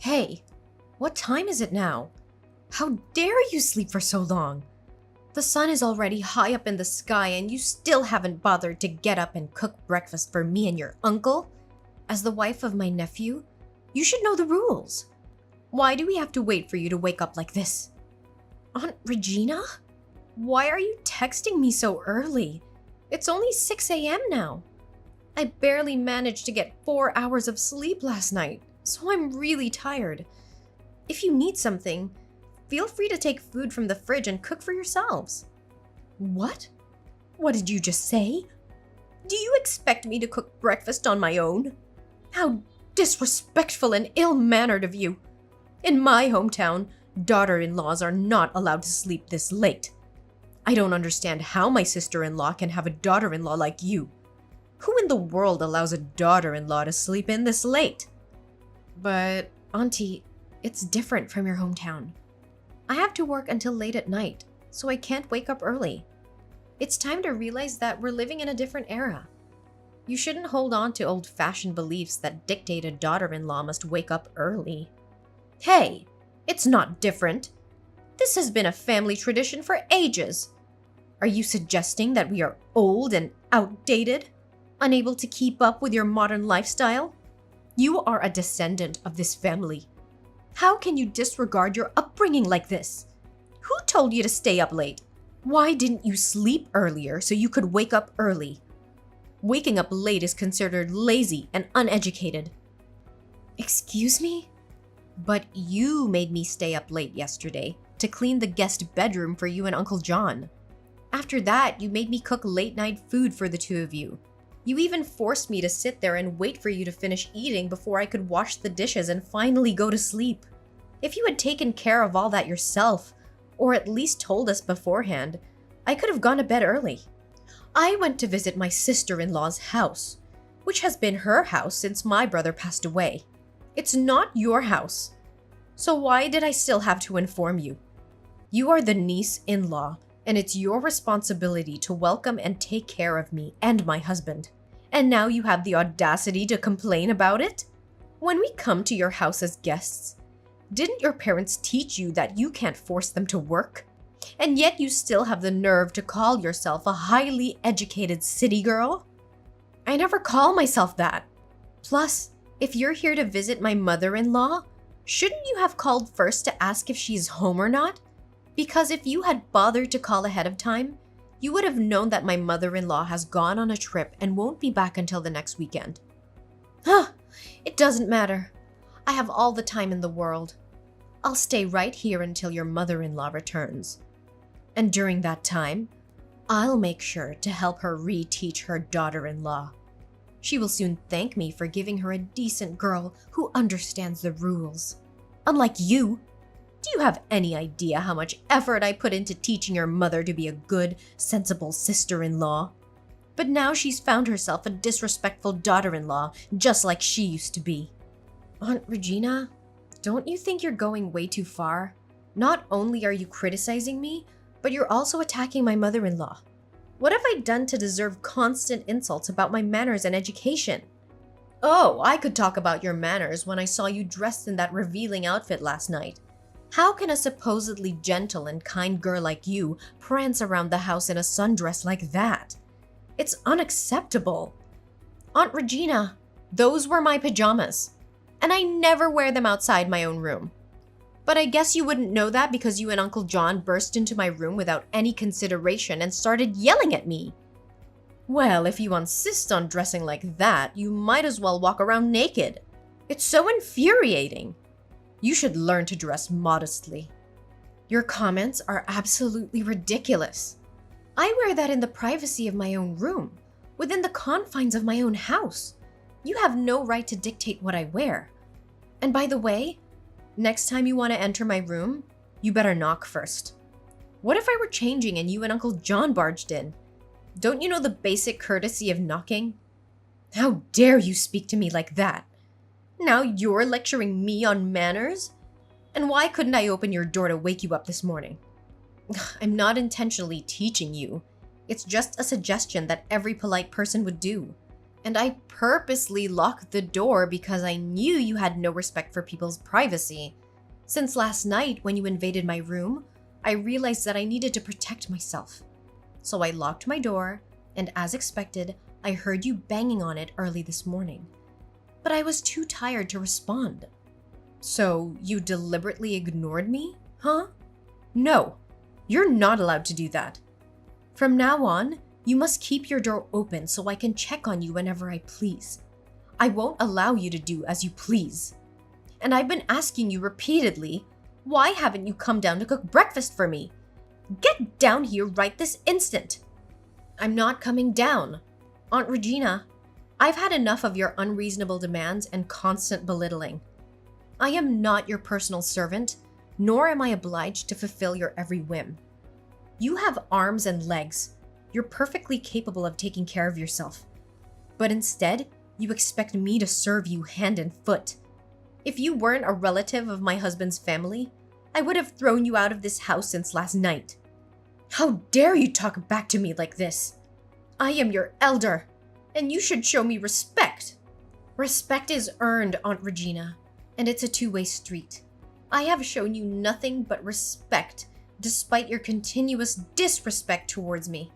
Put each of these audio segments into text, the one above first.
Hey, what time is it now? How dare you sleep for so long? The sun is already high up in the sky and you still haven't bothered to get up and cook breakfast for me and your uncle? As the wife of my nephew, you should know the rules. Why do we have to wait for you to wake up like this? Aunt Regina? Why are you texting me so early? It's only 6 a.m. now. I barely managed to get 4 hours of sleep last night, so I'm really tired. If you need something, feel free to take food from the fridge and cook for yourselves. What? What did you just say? Do you expect me to cook breakfast on my own? How disrespectful and ill-mannered of you. In my hometown, daughter-in-laws are not allowed to sleep this late. I don't understand how my sister-in-law can have a daughter-in-law like you. Who in the world allows a daughter-in-law to sleep in this late? But, Auntie, it's different from your hometown. I have to work until late at night, so I can't wake up early. It's time to realize that we're living in a different era. You shouldn't hold on to old-fashioned beliefs that dictate a daughter-in-law must wake up early. Hey, it's not different. This has been a family tradition for ages. Are you suggesting that we are old and outdated? Unable to keep up with your modern lifestyle? You are a descendant of this family. How can you disregard your upbringing like this? Who told you to stay up late? Why didn't you sleep earlier so you could wake up early? Waking up late is considered lazy and uneducated. Excuse me? But you made me stay up late yesterday to clean the guest bedroom for you and Uncle John. After that, you made me cook late-night food for the two of you. You even forced me to sit there and wait for you to finish eating before I could wash the dishes and finally go to sleep. If you had taken care of all that yourself, or at least told us beforehand, I could have gone to bed early. I went to visit my sister-in-law's house, which has been her house since my brother passed away. It's not your house. So why did I still have to inform you? You are the niece-in-law, and it's your responsibility to welcome and take care of me and my husband. And now you have the audacity to complain about it? When we come to your house as guests, didn't your parents teach you that you can't force them to work? And yet you still have the nerve to call yourself a highly educated city girl? I never call myself that. Plus, if you're here to visit my mother-in-law, shouldn't you have called first to ask if she's home or not? Because if you had bothered to call ahead of time, you would have known that my mother-in-law has gone on a trip and won't be back until the next weekend. Huh, it doesn't matter. I have all the time in the world. I'll stay right here until your mother-in-law returns. And during that time, I'll make sure to help her reteach her daughter-in-law. She will soon thank me for giving her a decent girl who understands the rules. Unlike you, do you have any idea how much effort I put into teaching your mother to be a good, sensible sister-in-law? But now she's found herself a disrespectful daughter-in-law, just like she used to be. Aunt Regina, don't you think you're going way too far? Not only are you criticizing me, but you're also attacking my mother-in-law. What have I done to deserve constant insults about my manners and education? Oh, I could talk about your manners when I saw you dressed in that revealing outfit last night. How can a supposedly gentle and kind girl like you prance around the house in a sundress like that? It's unacceptable. Aunt Regina, those were my pajamas, and I never wear them outside my own room. But I guess you wouldn't know that because you and Uncle John burst into my room without any consideration and started yelling at me. Well, if you insist on dressing like that, you might as well walk around naked. It's so infuriating. You should learn to dress modestly. Your comments are absolutely ridiculous. I wear that in the privacy of my own room, within the confines of my own house. You have no right to dictate what I wear. And by the way, next time you want to enter my room, you better knock first. What if I were changing and you and Uncle John barged in? Don't you know the basic courtesy of knocking? How dare you speak to me like that? Now you're lecturing me on manners? And why couldn't I open your door to wake you up this morning? I'm not intentionally teaching you. It's just a suggestion that every polite person would do. And I purposely locked the door because I knew you had no respect for people's privacy. Since last night, when you invaded my room, I realized that I needed to protect myself. So I locked my door, and as expected, I heard you banging on it early this morning. But I was too tired to respond. So you deliberately ignored me, huh? No, you're not allowed to do that. From now on, you must keep your door open so I can check on you whenever I please. I won't allow you to do as you please. And I've been asking you repeatedly, why haven't you come down to cook breakfast for me? Get down here right this instant. I'm not coming down. Aunt Regina, I've had enough of your unreasonable demands and constant belittling. I am not your personal servant, nor am I obliged to fulfill your every whim. You have arms and legs. You're perfectly capable of taking care of yourself. But instead, you expect me to serve you hand and foot. If you weren't a relative of my husband's family, I would have thrown you out of this house since last night. How dare you talk back to me like this? I am your elder, and you should show me respect. Respect is earned, Aunt Regina, and it's a two-way street. I have shown you nothing but respect, despite your continuous disrespect towards me.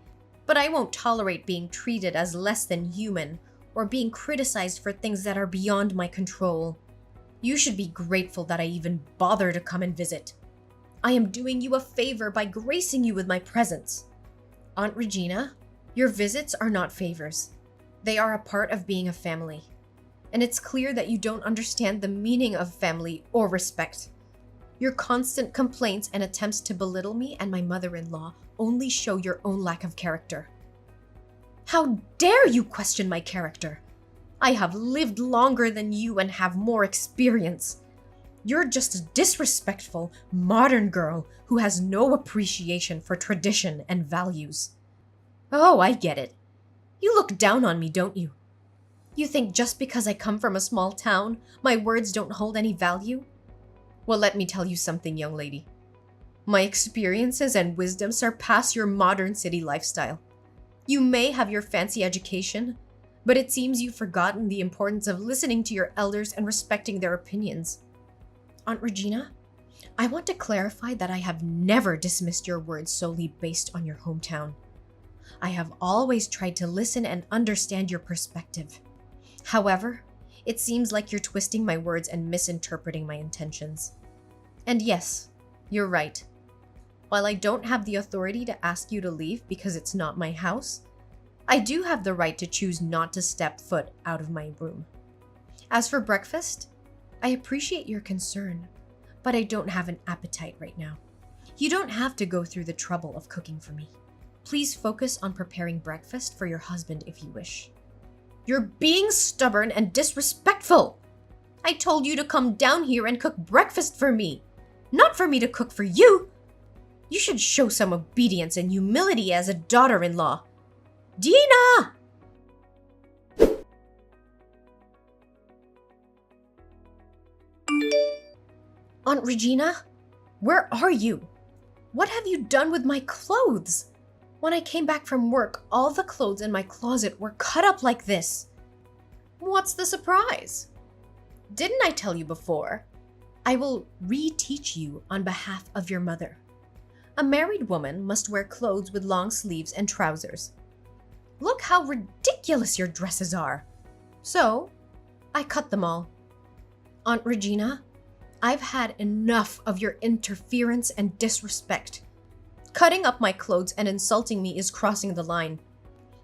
But I won't tolerate being treated as less than human or being criticized for things that are beyond my control. You should be grateful that I even bother to come and visit. I am doing you a favor by gracing you with my presence. Aunt Regina, your visits are not favors. They are a part of being a family. And it's clear that you don't understand the meaning of family or respect. Your constant complaints and attempts to belittle me and my mother-in-law only show your own lack of character. How dare you question my character? I have lived longer than you and have more experience. You're just a disrespectful, modern girl who has no appreciation for tradition and values. Oh, I get it. You look down on me, don't you? You think just because I come from a small town, my words don't hold any value? Well, let me tell you something, young lady. My experiences and wisdom surpass your modern city lifestyle. You may have your fancy education, but it seems you've forgotten the importance of listening to your elders and respecting their opinions. Aunt Regina, I want to clarify that I have never dismissed your words solely based on your hometown. I have always tried to listen and understand your perspective. However, it seems like you're twisting my words and misinterpreting my intentions. And yes, you're right. While I don't have the authority to ask you to leave because it's not my house, I do have the right to choose not to step foot out of my room. As for breakfast, I appreciate your concern, but I don't have an appetite right now. You don't have to go through the trouble of cooking for me. Please focus on preparing breakfast for your husband if you wish. You're being stubborn and disrespectful. I told you to come down here and cook breakfast for me, not for me to cook for you. You should show some obedience and humility as a daughter-in-law. Dina! Aunt Regina, where are you? What have you done with my clothes? When I came back from work, all the clothes in my closet were cut up like this. What's the surprise? Didn't I tell you before? I will reteach you on behalf of your mother. A married woman must wear clothes with long sleeves and trousers. Look how ridiculous your dresses are. So, I cut them all. Aunt Regina, I've had enough of your interference and disrespect. Cutting up my clothes and insulting me is crossing the line.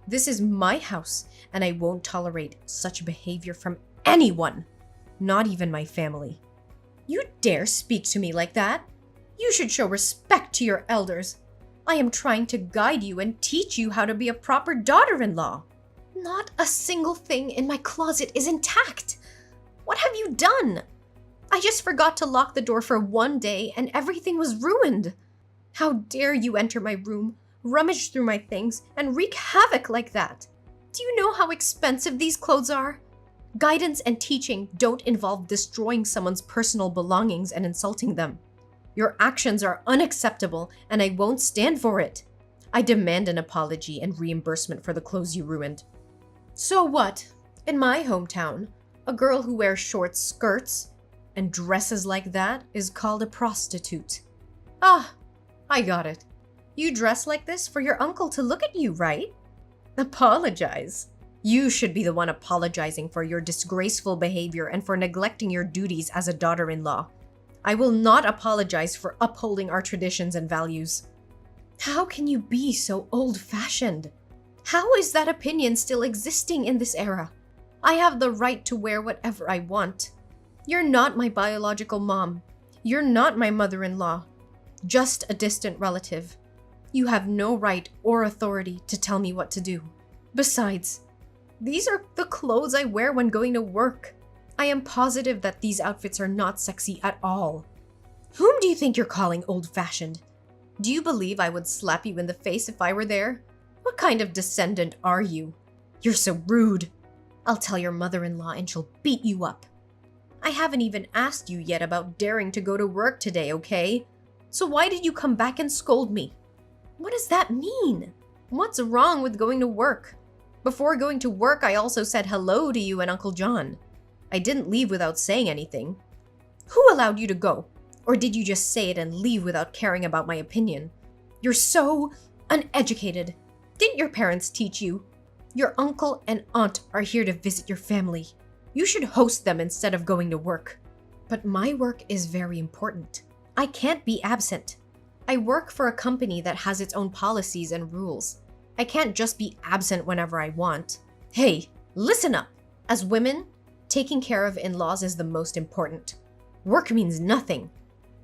This is my house, and I won't tolerate such behavior from anyone, not even my family. You dare speak to me like that? You should show respect to your elders. I am trying to guide you and teach you how to be a proper daughter-in-law. Not a single thing in my closet is intact. What have you done? I just forgot to lock the door for one day and everything was ruined. How dare you enter my room, rummage through my things, and wreak havoc like that? Do you know how expensive these clothes are? Guidance and teaching don't involve destroying someone's personal belongings and insulting them. Your actions are unacceptable, and I won't stand for it. I demand an apology and reimbursement for the clothes you ruined. So what? In my hometown, a girl who wears short skirts and dresses like that is called a prostitute. Ah, I got it. You dress like this for your uncle to look at you, right? Apologize. You should be the one apologizing for your disgraceful behavior and for neglecting your duties as a daughter-in-law. I will not apologize for upholding our traditions and values. How can you be so old-fashioned? How is that opinion still existing in this era? I have the right to wear whatever I want. You're not my biological mom. You're not my mother-in-law. Just a distant relative. You have no right or authority to tell me what to do. Besides, these are the clothes I wear when going to work. I am positive that these outfits are not sexy at all. Whom do you think you're calling old-fashioned? Do you believe I would slap you in the face if I were there? What kind of descendant are you? You're so rude. I'll tell your mother-in-law and she'll beat you up. I haven't even asked you yet about daring to go to work today, okay? So why did you come back and scold me? What does that mean? What's wrong with going to work? Before going to work, I also said hello to you and Uncle John. I didn't leave without saying anything. Who allowed you to go? Or did you just say it and leave without caring about my opinion? You're so uneducated. Didn't your parents teach you? Your uncle and aunt are here to visit your family. You should host them instead of going to work. But my work is very important. I can't be absent. I work for a company that has its own policies and rules. I can't just be absent whenever I want. Hey, listen up. As women, taking care of in-laws is the most important. Work means nothing.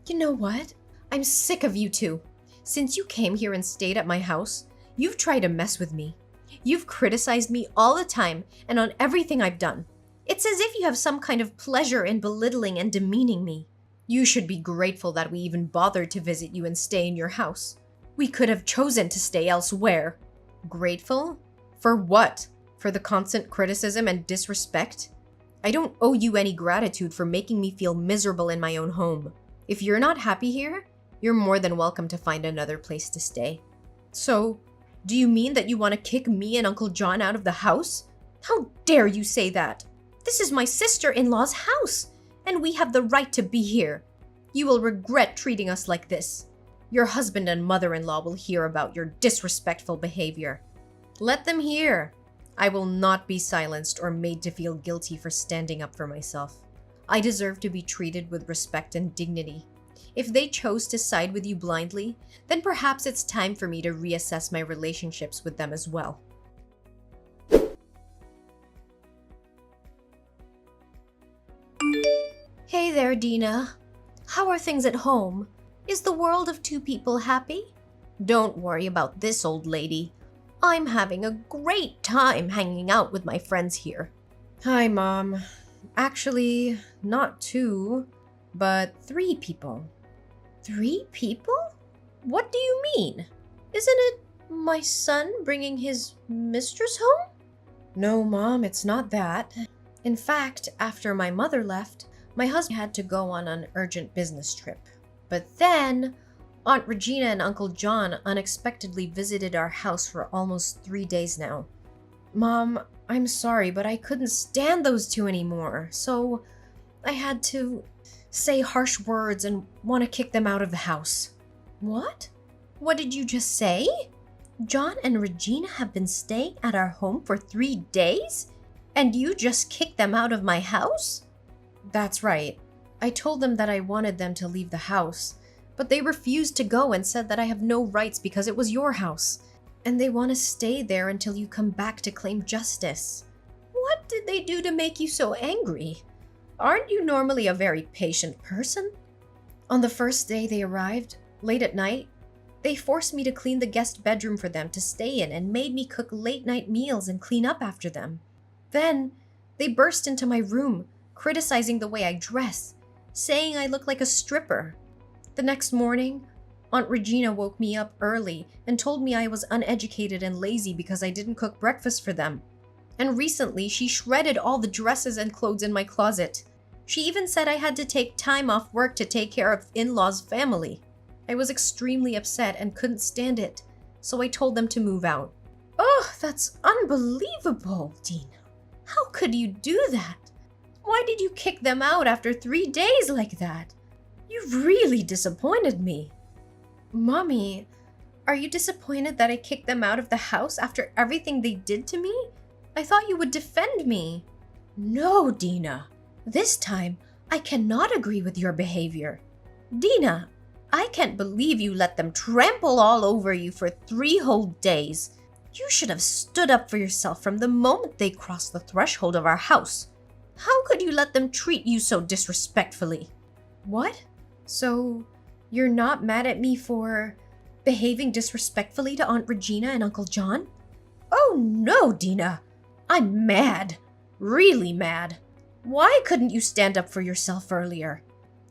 You know what? I'm sick of you two. Since you came here and stayed at my house, you've tried to mess with me. You've criticized me all the time and on everything I've done. It's as if you have some kind of pleasure in belittling and demeaning me. You should be grateful that we even bothered to visit you and stay in your house. We could have chosen to stay elsewhere. Grateful? For what? For the constant criticism and disrespect? I don't owe you any gratitude for making me feel miserable in my own home. If you're not happy here, you're more than welcome to find another place to stay. So, do you mean that you want to kick me and Uncle John out of the house? How dare you say that? This is my sister-in-law's house, and we have the right to be here. You will regret treating us like this. Your husband and mother-in-law will hear about your disrespectful behavior. Let them hear. I will not be silenced or made to feel guilty for standing up for myself. I deserve to be treated with respect and dignity. If they chose to side with you blindly, then perhaps it's time for me to reassess my relationships with them as well. Hey there, Dina. How are things at home? Is the world of two people happy? Don't worry about this old lady. I'm having a great time hanging out with my friends here. Hi, Mom. Actually, not two, but 3 people. 3 people? What do you mean? Isn't it my son bringing his mistress home? No, Mom, it's not that. In fact, after my mother left, my husband had to go on an urgent business trip. But then, Aunt Regina and Uncle John unexpectedly visited our house for almost 3 days now. Mom, I'm sorry, but I couldn't stand those 2 anymore, so I had to say harsh words and want to kick them out of the house. What? What did you just say? John and Regina have been staying at our home for 3 days? And you just kicked them out of my house? That's right. I told them that I wanted them to leave the house, but they refused to go and said that I have no rights because it was your house, and they want to stay there until you come back to claim justice. What did they do to make you so angry? Aren't you normally a very patient person? On the first day they arrived, late at night, they forced me to clean the guest bedroom for them to stay in and made me cook late-night meals and clean up after them. Then, they burst into my room, criticizing the way I dress, saying I look like a stripper. The next morning, Aunt Regina woke me up early and told me I was uneducated and lazy because I didn't cook breakfast for them. And recently, she shredded all the dresses and clothes in my closet. She even said I had to take time off work to take care of in-laws' family. I was extremely upset and couldn't stand it, so I told them to move out. Oh, Oh, that's unbelievable, Dina. How could you do that? Why did you kick them out after 3 days like that? You've really disappointed me. Mommy, are you disappointed that I kicked them out of the house after everything they did to me? I thought you would defend me. No, Dina. This time, I cannot agree with your behavior. Dina, I can't believe you let them trample all over you for 3 whole days. You should have stood up for yourself from the moment they crossed the threshold of our house. How could you let them treat you so disrespectfully? What? So, you're not mad at me for behaving disrespectfully to Aunt Regina and Uncle John? Oh no, Dina. I'm mad. Really mad. Why couldn't you stand up for yourself earlier?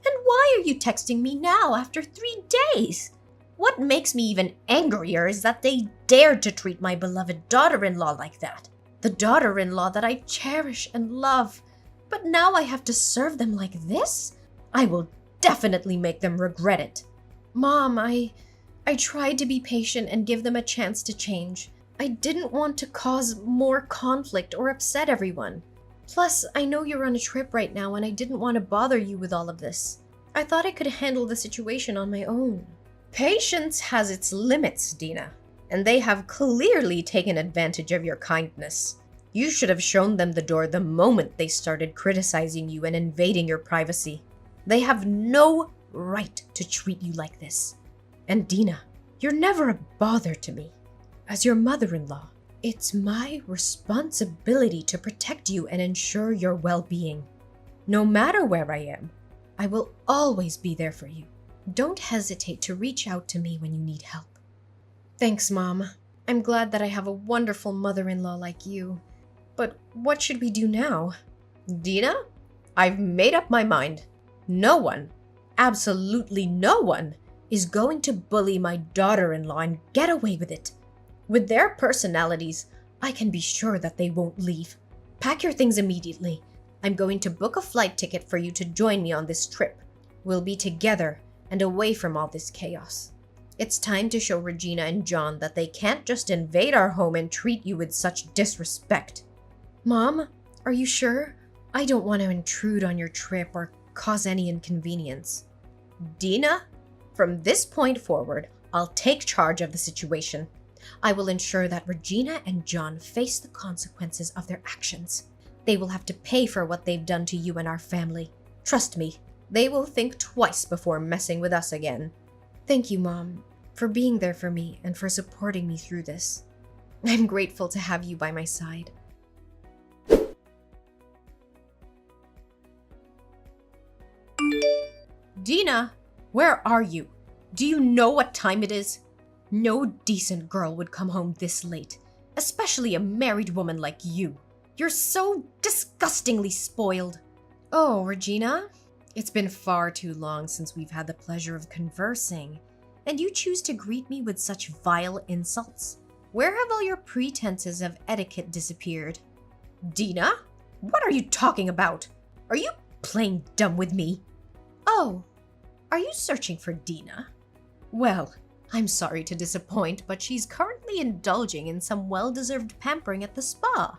And why are you texting me now after 3 days? What makes me even angrier is that they dared to treat my beloved daughter-in-law like that. The daughter-in-law that I cherish and love. But now I have to serve them like this? I will definitely make them regret it. Mom, I tried to be patient and give them a chance to change. I didn't want to cause more conflict or upset everyone. Plus, I know you're on a trip right now and I didn't want to bother you with all of this. I thought I could handle the situation on my own. Patience has its limits, Dina, and they have clearly taken advantage of your kindness. You should have shown them the door the moment they started criticizing you and invading your privacy. They have no right to treat you like this. And Dina, you're never a bother to me. As your mother-in-law, it's my responsibility to protect you and ensure your well-being. No matter where I am, I will always be there for you. Don't hesitate to reach out to me when you need help. Thanks, Mom. I'm glad that I have a wonderful mother-in-law like you. But what should we do now? Dina, I've made up my mind. No one, absolutely no one, is going to bully my daughter-in-law and get away with it. With their personalities, I can be sure that they won't leave. Pack your things immediately. I'm going to book a flight ticket for you to join me on this trip. We'll be together and away from all this chaos. It's time to show Regina and John that they can't just invade our home and treat you with such disrespect. Mom, are you sure? I don't want to intrude on your trip or cause any inconvenience. Dina, from this point forward, I'll take charge of the situation. I will ensure that Regina and John face the consequences of their actions. They will have to pay for what they've done to you and our family. Trust me, they will think twice before messing with us again. Thank you, Mom, for being there for me and for supporting me through this. I'm grateful to have you by my side. Dina, where are you? Do you know what time it is? No decent girl would come home this late, especially a married woman like you. You're so disgustingly spoiled. Oh, Regina, it's been far too long since we've had the pleasure of conversing, and you choose to greet me with such vile insults. Where have all your pretenses of etiquette disappeared? Dina, what are you talking about? Are you playing dumb with me? Oh, are you searching for Dina? Well, I'm sorry to disappoint, but she's currently indulging in some well-deserved pampering at the spa,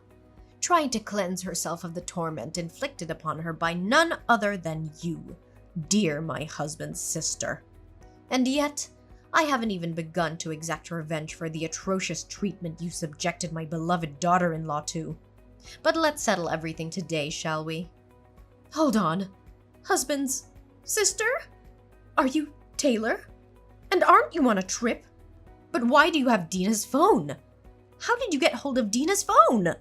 trying to cleanse herself of the torment inflicted upon her by none other than you, dear my husband's sister. And yet, I haven't even begun to exact revenge for the atrocious treatment you subjected my beloved daughter-in-law to. But let's settle everything today, shall we? Hold on. Husband's sister? Are you Taylor? And aren't you on a trip? But why do you have Dina's phone? How did you get hold of Dina's phone?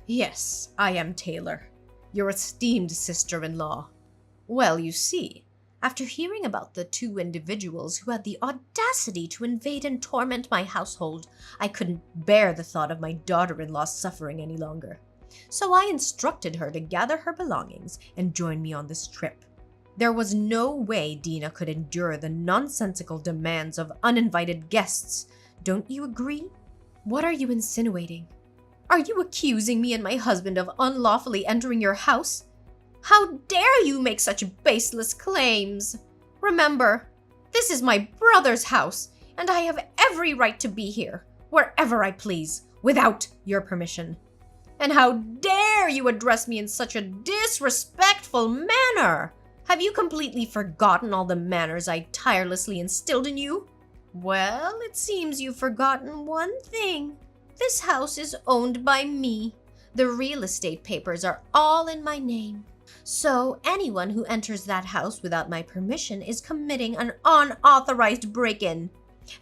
Yes, I am Taylor, your esteemed sister-in-law. Well, you see, after hearing about the 2 individuals who had the audacity to invade and torment my household, I couldn't bear the thought of my daughter-in-law suffering any longer. So I instructed her to gather her belongings and join me on this trip. There was no way Dina could endure the nonsensical demands of uninvited guests. Don't you agree? What are you insinuating? Are you accusing me and my husband of unlawfully entering your house? How dare you make such baseless claims? Remember, this is my brother's house, and I have every right to be here, wherever I please, without your permission. And how dare you address me in such a disrespectful manner? Have you completely forgotten all the manners I tirelessly instilled in you? Well, it seems you've forgotten one thing. This house is owned by me. The real estate papers are all in my name. So anyone who enters that house without my permission is committing an unauthorized break-in.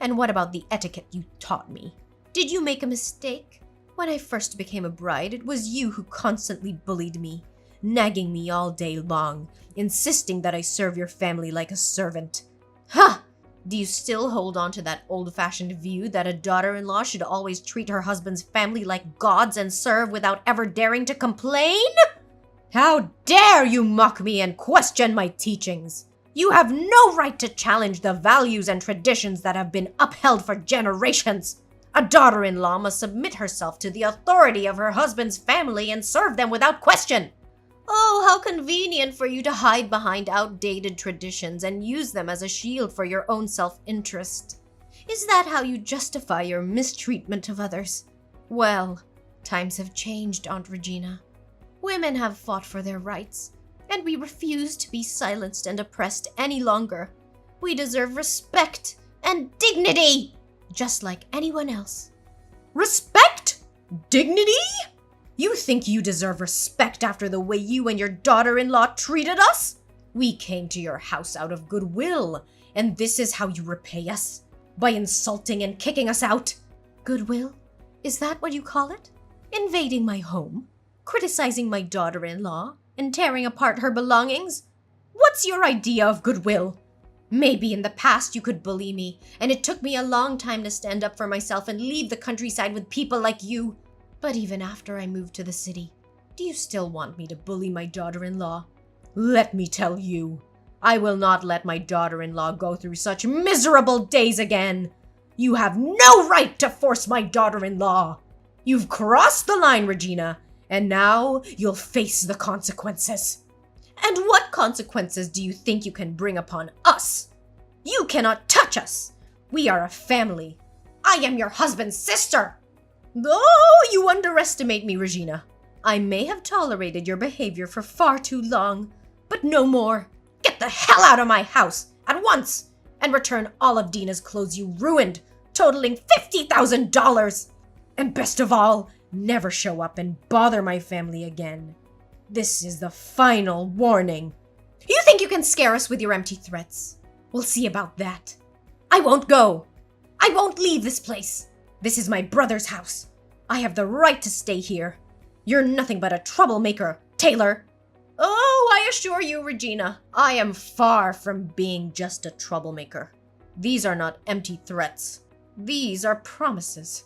And what about the etiquette you taught me? Did you make a mistake? When I first became a bride, it was you who constantly bullied me, nagging me all day long, insisting that I serve your family like a servant. Ha! Do you still hold on to that old-fashioned view that a daughter-in-law should always treat her husband's family like gods and serve without ever daring to complain? How dare you mock me and question my teachings? You have no right to challenge the values and traditions that have been upheld for generations. A daughter-in-law must submit herself to the authority of her husband's family and serve them without question. Oh, how convenient for you to hide behind outdated traditions and use them as a shield for your own self-interest. Is that how you justify your mistreatment of others? Well, times have changed, Aunt Regina. Women have fought for their rights, and we refuse to be silenced and oppressed any longer. We deserve respect and dignity, just like anyone else. Respect? Dignity? You think you deserve respect after the way you and your daughter-in-law treated us? We came to your house out of goodwill, and this is how you repay us? By insulting and kicking us out? Goodwill? Is that what you call it? Invading my home? Criticizing my daughter-in-law? And tearing apart her belongings? What's your idea of goodwill? Maybe in the past you could bully me, and it took me a long time to stand up for myself and leave the countryside with people like you. But even after I moved to the city, do you still want me to bully my daughter-in-law? Let me tell you, I will not let my daughter-in-law go through such miserable days again. You have no right to force my daughter-in-law. You've crossed the line, Regina, and now you'll face the consequences. And what consequences do you think you can bring upon us? You cannot touch us. We are a family. I am your husband's sister. Oh, you underestimate me, Regina. I may have tolerated your behavior for far too long, but no more. Get the hell out of my house at once and return all of Dina's clothes you ruined, totaling $50,000. And best of all, never show up and bother my family again. This is the final warning. You think you can scare us with your empty threats? We'll see about that. I won't go. I won't leave this place. This is my brother's house. I have the right to stay here. You're nothing but a troublemaker, Taylor. Oh, I assure you, Regina, I am far from being just a troublemaker. These are not empty threats. These are promises.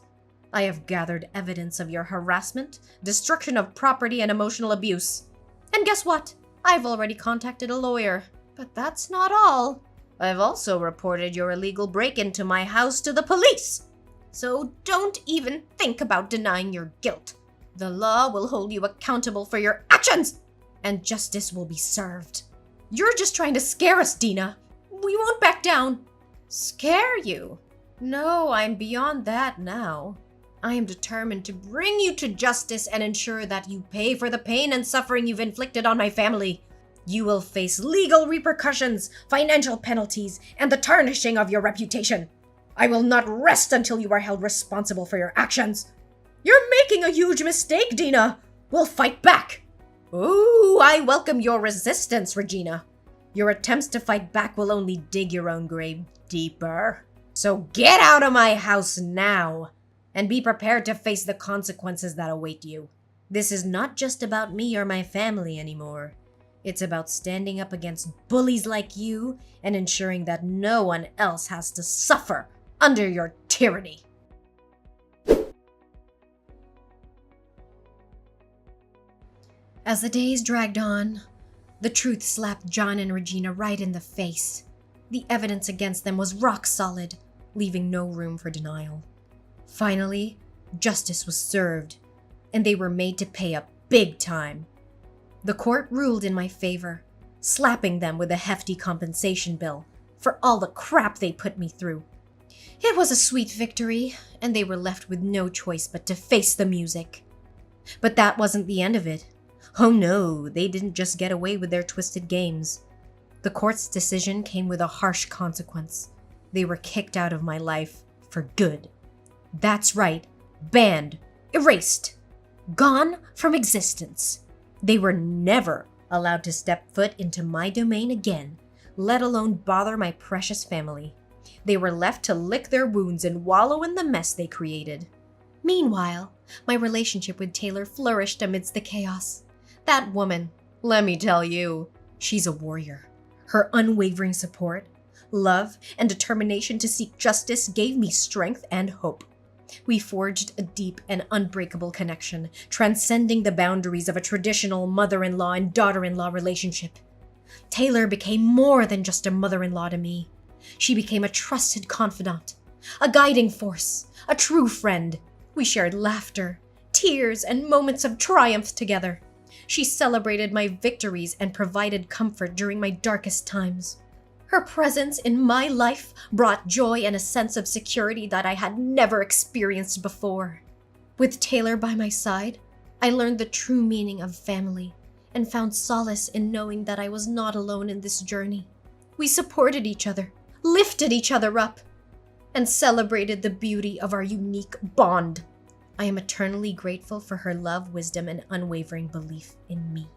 I have gathered evidence of your harassment, destruction of property, and emotional abuse. And guess what? I've already contacted a lawyer. But that's not all. I've also reported your illegal break-in to my house to the police. So don't even think about denying your guilt. The law will hold you accountable for your actions, and justice will be served. You're just trying to scare us, Dina. We won't back down. Scare you? No, I'm beyond that now. I am determined to bring you to justice and ensure that you pay for the pain and suffering you've inflicted on my family. You will face legal repercussions, financial penalties, and the tarnishing of your reputation. I will not rest until you are held responsible for your actions. You're making a huge mistake, Dina. We'll fight back. Ooh, I welcome your resistance, Regina. Your attempts to fight back will only dig your own grave deeper. So get out of my house now, and be prepared to face the consequences that await you. This is not just about me or my family anymore. It's about standing up against bullies like you and ensuring that no one else has to suffer under your tyranny. As the days dragged on, the truth slapped John and Regina right in the face. The evidence against them was rock solid, leaving no room for denial. Finally, justice was served, and they were made to pay up big time. The court ruled in my favor, slapping them with a hefty compensation bill for all the crap they put me through. It was a sweet victory, and they were left with no choice but to face the music. But that wasn't the end of it. Oh no, they didn't just get away with their twisted games. The court's decision came with a harsh consequence. They were kicked out of my life for good. That's right, banned, erased, gone from existence. They were never allowed to step foot into my domain again, let alone bother my precious family. They were left to lick their wounds and wallow in the mess they created. Meanwhile, my relationship with Taylor flourished amidst the chaos. That woman, let me tell you, she's a warrior. Her unwavering support, love, and determination to seek justice gave me strength and hope. We forged a deep and unbreakable connection, transcending the boundaries of a traditional mother-in-law and daughter-in-law relationship. Taylor became more than just a mother-in-law to me. She became a trusted confidant, a guiding force, a true friend. We shared laughter, tears, and moments of triumph together. She celebrated my victories and provided comfort during my darkest times. Her presence in my life brought joy and a sense of security that I had never experienced before. With Taylor by my side, I learned the true meaning of family and found solace in knowing that I was not alone in this journey. We supported each other, lifted each other up, and celebrated the beauty of our unique bond. I am eternally grateful for her love, wisdom, and unwavering belief in me.